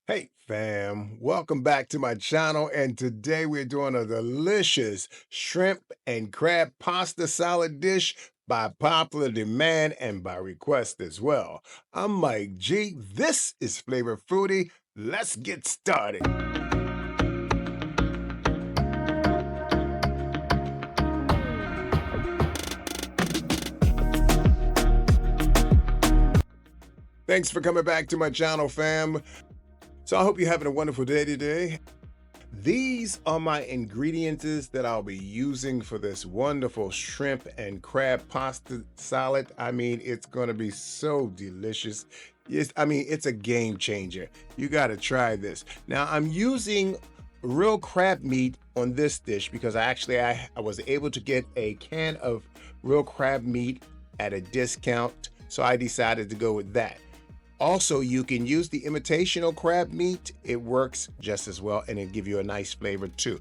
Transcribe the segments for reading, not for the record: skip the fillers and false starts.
Hey fam, welcome back to my channel, and today we're doing a delicious shrimp and crab pasta salad dish by popular demand and by request as well. I'm Mike G. This is Flavor Foodie. Let's get started. Thanks for coming back to my channel, fam. So I hope you're having a wonderful day today. These are my ingredients that I'll be using for this wonderful shrimp and crab pasta salad. I mean, it's going to be so delicious. It's a game changer. You got to try this. Now, I'm using real crab meat on this dish because I was able to get a can of real crab meat at a discount. So I decided to go with that. Also, you can use the imitational crab meat. It works just as well and it give you a nice flavor too.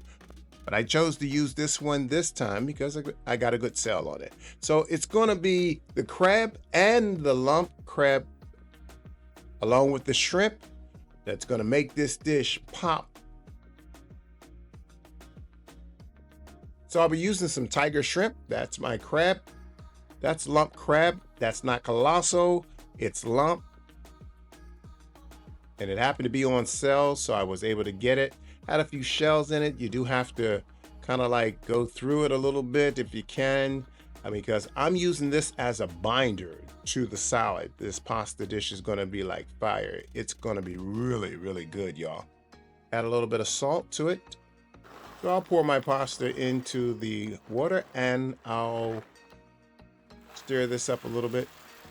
But I chose to use this one this time because I got a good sale on it. So it's gonna be the crab and the lump crab along with the shrimp that's gonna make this dish pop. So I'll be using some tiger shrimp. That's my crab. That's lump crab. That's not colossal, it's lump. And it happened to be on sale, so I was able to get it. Had a few shells in it. You do have to kind of like go through it a little bit if you can. Because I'm using this as a binder to the salad. This pasta dish is gonna be like fire. It's gonna be really, really good, y'all. Add a little bit of salt to it. So I'll pour my pasta into the water and I'll stir this up a little bit.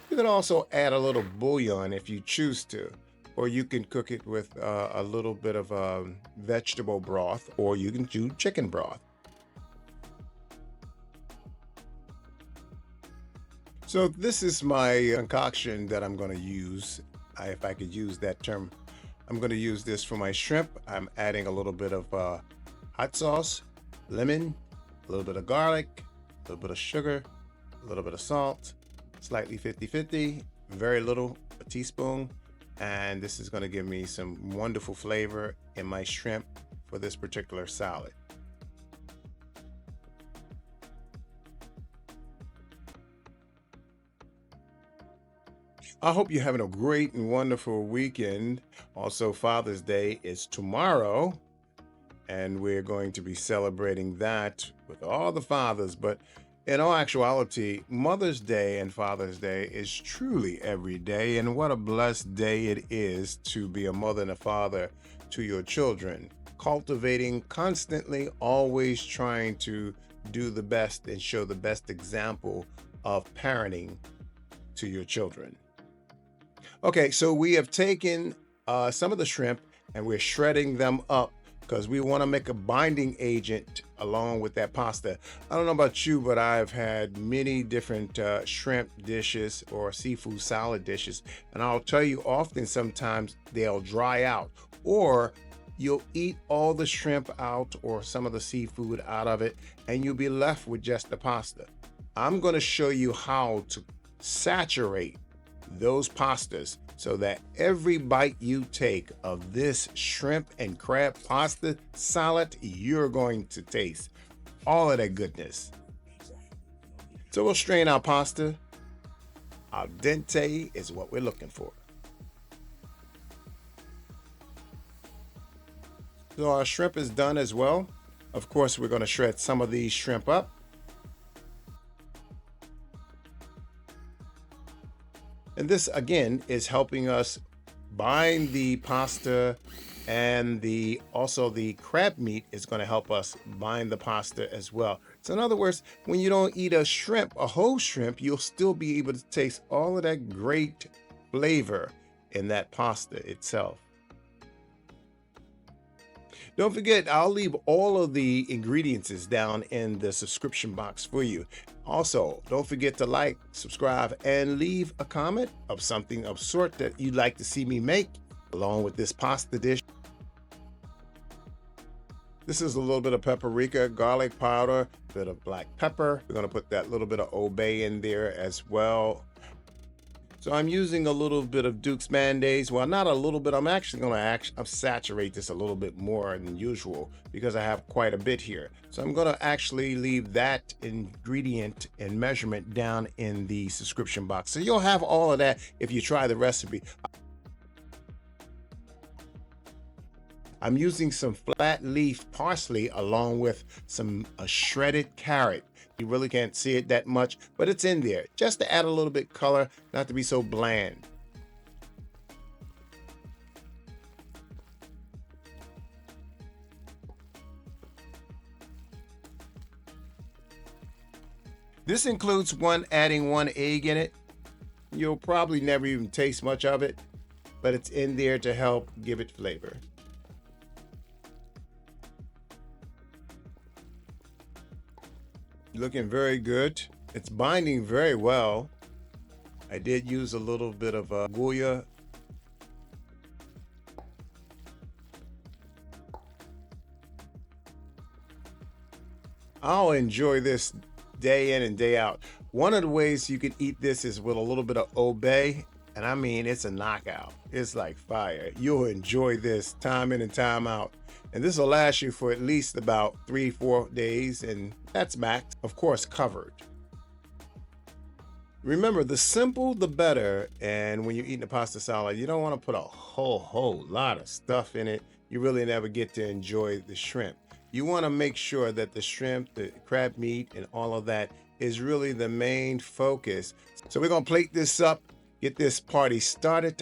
You can also add a little bouillon if you choose to. Or you can cook it with a little bit of vegetable broth, or you can do chicken broth. So this is my concoction that I'm going to use, if I could use that term. I'm going to use this for my shrimp. I'm adding a little bit of hot sauce, lemon, a little bit of garlic, a little bit of sugar, a little bit of salt, slightly 50-50, very little, a teaspoon. And this is going to give me some wonderful flavor in my shrimp for this particular salad. I hope you're having a great and wonderful weekend. Also, Father's Day is tomorrow, and we're going to be celebrating that with all the fathers. But in all actuality, Mother's Day and Father's Day is truly every day, and what a blessed day it is to be a mother and a father to your children, cultivating constantly, always trying to do the best and show the best example of parenting to your children. Okay, so we have taken some of the shrimp and we're shredding them up because we want to make a binding agent along with that pasta. I don't know about you, but I've had many different shrimp dishes or seafood salad dishes, and I'll tell you often sometimes they'll dry out, or you'll eat all the shrimp out or some of the seafood out of it, and you'll be left with just the pasta. I'm going to show you how to saturate those pastas so that every bite you take of this shrimp and crab pasta salad, you're going to taste all of that goodness. So we'll strain our pasta. Al dente is what we're looking for. So our shrimp is done as well. Of course, we're going to shred some of these shrimp up. And this again is helping us bind the pasta, and also the crab meat is going to help us bind the pasta as well. So in other words, when you don't eat a shrimp, a whole shrimp, you'll still be able to taste all of that great flavor in that pasta itself. Don't forget, I'll leave all of the ingredients down in the subscription box for you. Also, don't forget to like, subscribe, and leave a comment of something of sort that you'd like to see me make along with this pasta dish. This is a little bit of paprika, garlic powder, a bit of black pepper. We're gonna put that little bit of Old Bay in there as well. So I'm using a little bit of Duke's mayonnaise. Well, not a little bit. I'm actually going to saturate this a little bit more than usual because I have quite a bit here. So I'm going to actually leave that ingredient and measurement down in the subscription box. So you'll have all of that if you try the recipe. I'm using some flat leaf parsley along with some shredded carrot. You really can't see it that much, but it's in there just to add a little bit color, not to be so bland. This includes adding 1 egg in it. You'll probably never even taste much of it, but it's in there to help give it flavor. Looking very good. It's binding very well. I did use a little bit of Goya. I'll enjoy this day in and day out. One of the ways you can eat this is with a little bit of obey, and I mean, it's a knockout. It's like fire. You'll enjoy this time in and time out. And this will last you for at least about 3-4 days, and that's max, of course, covered. Remember, the simple, the better. And when you're eating a pasta salad, you don't want to put a whole lot of stuff in it. You really never get to enjoy the shrimp. You want to make sure that the shrimp, the crab meat, and all of that is really the main focus. So we're going to plate this up, get this party started.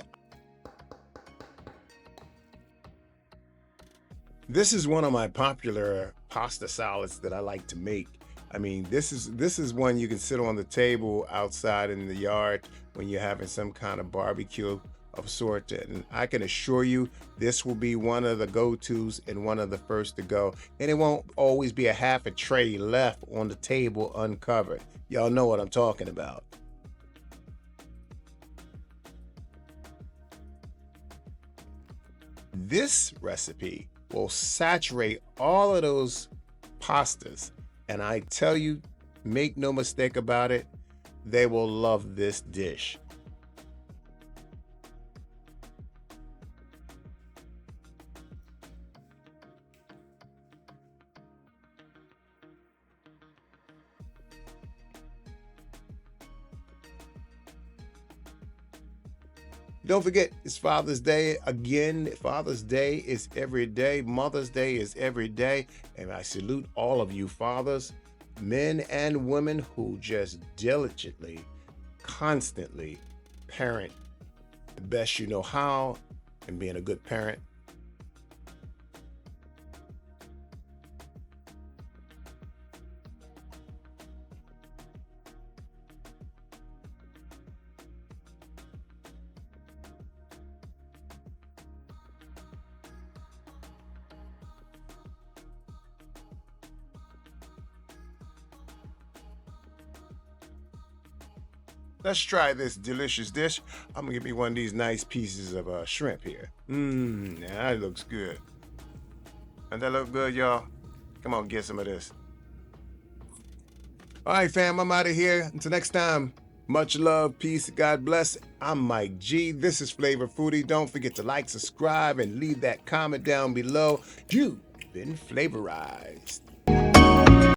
This is one of my popular pasta salads that I like to make. I mean, this is one you can sit on the table outside in the yard when you're having some kind of barbecue of sort. And I can assure you, this will be one of the go-tos and one of the first to go. And it won't always be a half a tray left on the table uncovered. Y'all know what I'm talking about. This recipe will saturate all of those pastas. And I tell you, make no mistake about it, they will love this dish. Don't forget, it's Father's Day again. Father's Day is every day. Mother's Day is every day. And I salute all of you fathers, men and women who just diligently, constantly parent the best you know how and being a good parent. Let's try this delicious dish. I'm gonna give me one of these nice pieces of shrimp here. That looks good. Doesn't that look good, y'all? Come on, get some of this. All right, fam, I'm out of here. Until next time, much love, peace, God bless. I'm Mike G. This is Flavor Foodie. Don't forget to like, subscribe, and leave that comment down below. You've been flavorized.